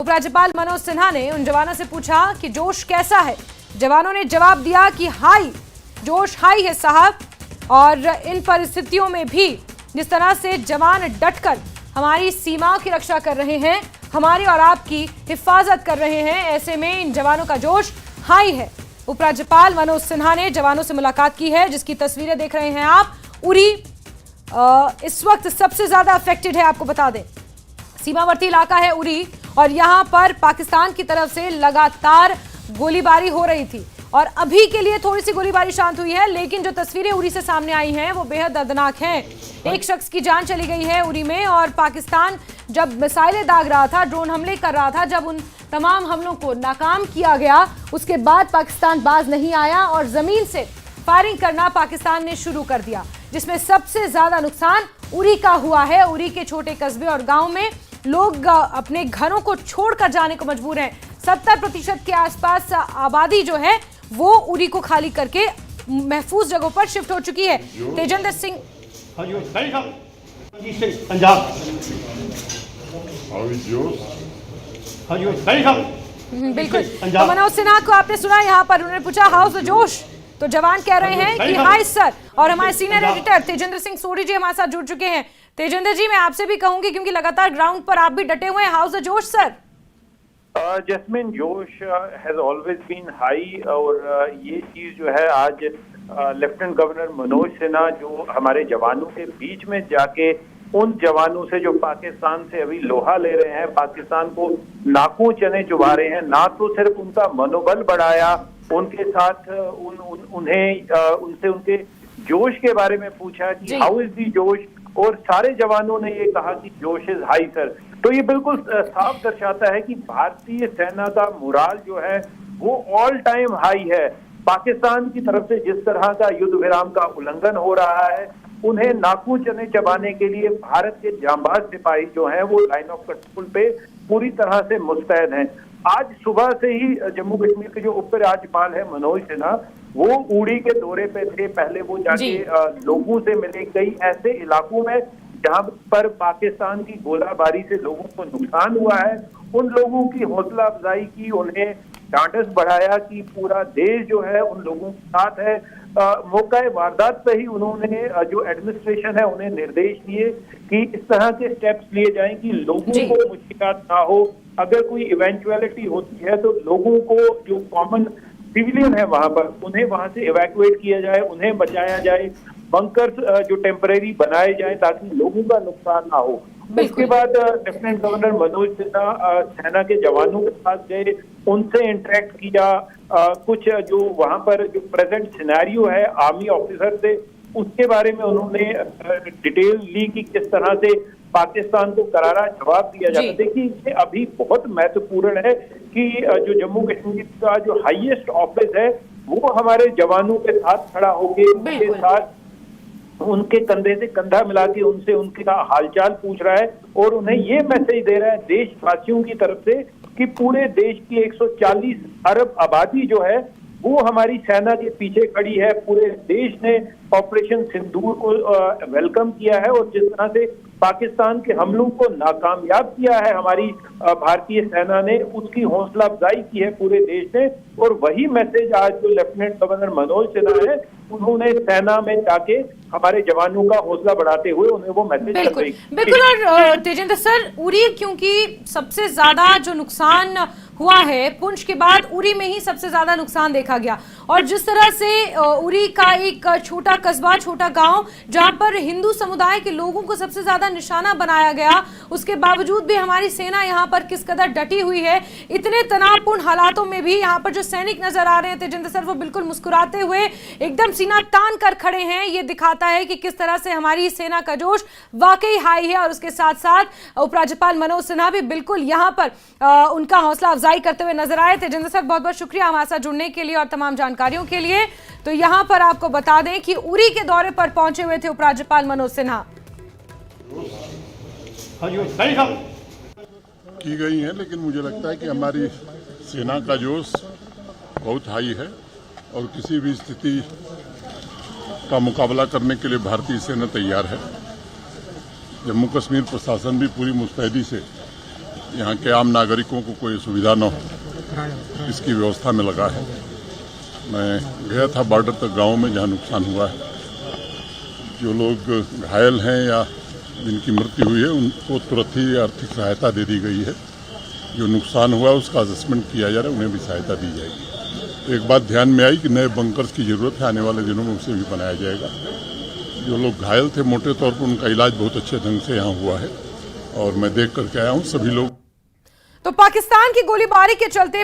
उपराज्यपाल मनोज सिन्हा ने उन जवानों से पूछा कि जोश कैसा है। जवानों ने जवाब दिया कि हाई, जोश हाई है साहब। और इन परिस्थितियों में भी जिस तरह से जवान डटकर हमारी सीमाओं की रक्षा कर रहे हैं, हमारी और आपकी हिफाजत कर रहे हैं, ऐसे में इन जवानों का जोश हाई है। उपराज्यपाल मनोज सिन्हा ने जवानों से मुलाकात की है, जिसकी तस्वीरें देख रहे हैं आप। उरी इस वक्त सबसे ज्यादा अफेक्टेड है, आपको बता दें सीमावर्ती इलाका है उरी, और यहां पर पाकिस्तान की तरफ से लगातार गोलीबारी हो रही थी। और अभी के लिए थोड़ी सी गोलीबारी शांत हुई है, लेकिन जो तस्वीरें उरी से सामने आई हैं वो बेहद दर्दनाक हैं। एक शख्स की जान चली गई है उरी में, और पाकिस्तान जब मिसाइलें दाग रहा था, ड्रोन हमले कर रहा था, जब उन तमाम हमलों को नाकाम किया गया, उसके बाद पाकिस्तान बाज नहीं आया और जमीन से फायरिंग करना पाकिस्तान ने शुरू कर दिया, जिसमें सबसे ज्यादा नुकसान उरी का हुआ है। उरी के छोटे कस्बे और गांव में लोग अपने घरों को छोड़कर जाने को मजबूर हैं। 70% के आसपास आबादी जो है वो उरी को खाली करके महफूज जगहों पर शिफ्ट हो चुकी है। तेजेंद्र सिंह पंजाब बिल्कुल। तो मनोज सिन्हा को आपने सुना, यहाँ पर उन्होंने पूछा हाउस द जोश, तो जवान कह रहे हैं कि हाय सर। और हमारे सीनियर एडिटर तेजेंद्र सिंह सोढ़ी जी हमारे साथ जुड़ चुके हैं। तेजेंद्र जी, मैं आपसे भी कहूंगी क्योंकि लगातार ग्राउंड पर आप भी डटे हुए हैं, हाउस द जोश सर? जैस्मिन, जोश हैज ऑलवेज बीन हाई, और ये चीज जो है आज लेफ्टिनेंट गवर्नर मनोज सिन्हा जो हमारे जवानों के बीच में जाके उन जवानों से जो पाकिस्तान से अभी लोहा ले रहे हैं, पाकिस्तान को नाकों चने चुभा रहे हैं, ना तो सिर्फ उनका मनोबल बढ़ाया, उनके साथ उनसे उनके जोश के बारे में पूछा कि हाउ इज दी जोश, और सारे जवानों ने ये कहा कि जोश इज हाई सर। तो ये बिल्कुल साफ दर्शाता है कि भारतीय सेना का मोराल जो है वो ऑल टाइम हाई है। पाकिस्तान की तरफ से जिस तरह का युद्ध विराम का उल्लंघन हो रहा है, उन्हें नाकू चने चबाने के लिए भारत के जांबाज सिपाही जो हैं वो लाइन ऑफ कंट्रोल पे पूरी तरह से मुस्तैद हैं। आज सुबह से ही जम्मू कश्मीर के जो उप राज्यपाल है मनोज सिन्हा, वो उड़ी के दौरे पे थे। पहले वो जाके लोगों से मिले कई ऐसे इलाकों में जहां पर पाकिस्तान की गोलाबारी से लोगों को नुकसान हुआ है। उन लोगों की हौसला अफजाई की, उन्हें ढांढस बढ़ाया कि पूरा देश जो है उन लोगों के साथ है। मौका वारदात पे ही उन्होंने जो एडमिनिस्ट्रेशन है उन्हें निर्देश दिए कि इस तरह के स्टेप्स लिए जाएं कि लोगों को मुश्किलात ना हो। अगर कोई इवेंचुअलिटी होती है तो लोगों को, जो कॉमन सिविलियन है वहां पर, उन्हें वहां से इवैक्यूएट किया जाए, उन्हें बचाया जाए, बंकर्स जो टेम्परेरी बनाए जाए ताकि लोगों का नुकसान ना हो। उसके बाद लेफ्टिनेंट गवर्नर मनोज सिन्हा सेना के जवानों के साथ गए, उनसे इंटरेक्ट किया। कुछ जो वहां पर जो प्रेजेंट सिनेरियो है आर्मी ऑफिसर से, उसके बारे में उन्होंने डिटेल ली कि किस तरह से पाकिस्तान को करारा जवाब दिया जाता है। देखिए, ये अभी बहुत महत्वपूर्ण है कि जो जम्मू कश्मीर का जो हाईएस्ट ऑफिस है वो हमारे जवानों के साथ खड़ा होकर उनके साथ, उनके कंधे से कंधा मिला के उनसे उनका हालचाल पूछ रहा है, और उन्हें ये मैसेज दे रहा है देशवासियों की तरफ से कि पूरे देश की 140 अरब आबादी जो है वो हमारी सेना के पीछे खड़ी है। पूरे देश ने ऑपरेशन सिंदूर को वेलकम किया है, और जिस तरह से पाकिस्तान के हमलों को नाकामयाब किया है हमारी भारतीय सेना ने, उसकी हौसला अफजाई की है पूरे देश ने। और वही मैसेज आज जो लेफ्टिनेंट गवर्नर मनोज सिन्हा है, उन्होंने सेना में जाके हमारे जवानों का हौसला बढ़ाते हुए उन्हें वो मैसेज बिल्कुल। और तेजेंद्र सर, उरी क्योंकि सबसे ज्यादा जो नुकसान हुआ है, पुंछ के बाद उरी में ही सबसे ज्यादा नुकसान देखा गया, और जिस तरह से उरी का एक छोटा कस्बा, छोटा गांव, जहां पर हिंदू समुदाय के लोगों को सबसे ज्यादा निशाना बनाया गया, उसके बावजूद भी हमारी सेना यहां पर किस कदर डटी हुई है। इतने तनावपूर्ण हालातों में भी यहाँ पर जो सैनिक नजर आ रहे हैं तेजेंद्र सर, वो बिल्कुल मुस्कुराते हुए एकदम सीना तान कर खड़े हैं। ये दिखाता है कि किस तरह से हमारी सेना का जोश वाकई हाई है। और उसके साथ साथ उपराज्यपाल मनोज सिन्हा भी बिल्कुल यहाँ पर उनका हौसला अफजाई करते हुए नजर आए। तेजेंद्र सर, बहुत बहुत शुक्रिया हमारे साथ जुड़ने के लिए और तमाम जानकारियों के लिए। तो यहाँ पर आपको बता दें कि उरी के दौरे पर पहुंचे हुए थे उपराज्यपाल मनोज सिन्हा। की गई है, लेकिन मुझे लगता है कि हमारी सेना का जोश बहुत हाई है, और किसी भी स्थिति का मुकाबला करने के लिए भारतीय सेना तैयार है। जम्मू कश्मीर प्रशासन भी पूरी मुस्तैदी से यहाँ के आम नागरिकों को कोई सुविधा न हो, इसकी व्यवस्था में लगा है। मैं गया था बॉर्डर तक गांव में जहाँ नुकसान हुआ है। जो लोग घायल हैं या जिनकी मृत्यु हुई है उनको तुरंत ही आर्थिक सहायता दे दी गई है। जो नुकसान हुआ उसका असेसमेंट किया जा रहा है, उन्हें भी सहायता दी जाएगी। एक बात ध्यान में आई कि नए बंकर्स की जरूरत है, आने वाले दिनों में उसे भी बनाया जाएगा। जो लोग घायल थे मोटे तौर पर उनका इलाज बहुत अच्छे ढंग से यहाँ हुआ है और मैं देख करके आया हूँ। सभी लोग तो पाकिस्तान की गोलीबारी के चलते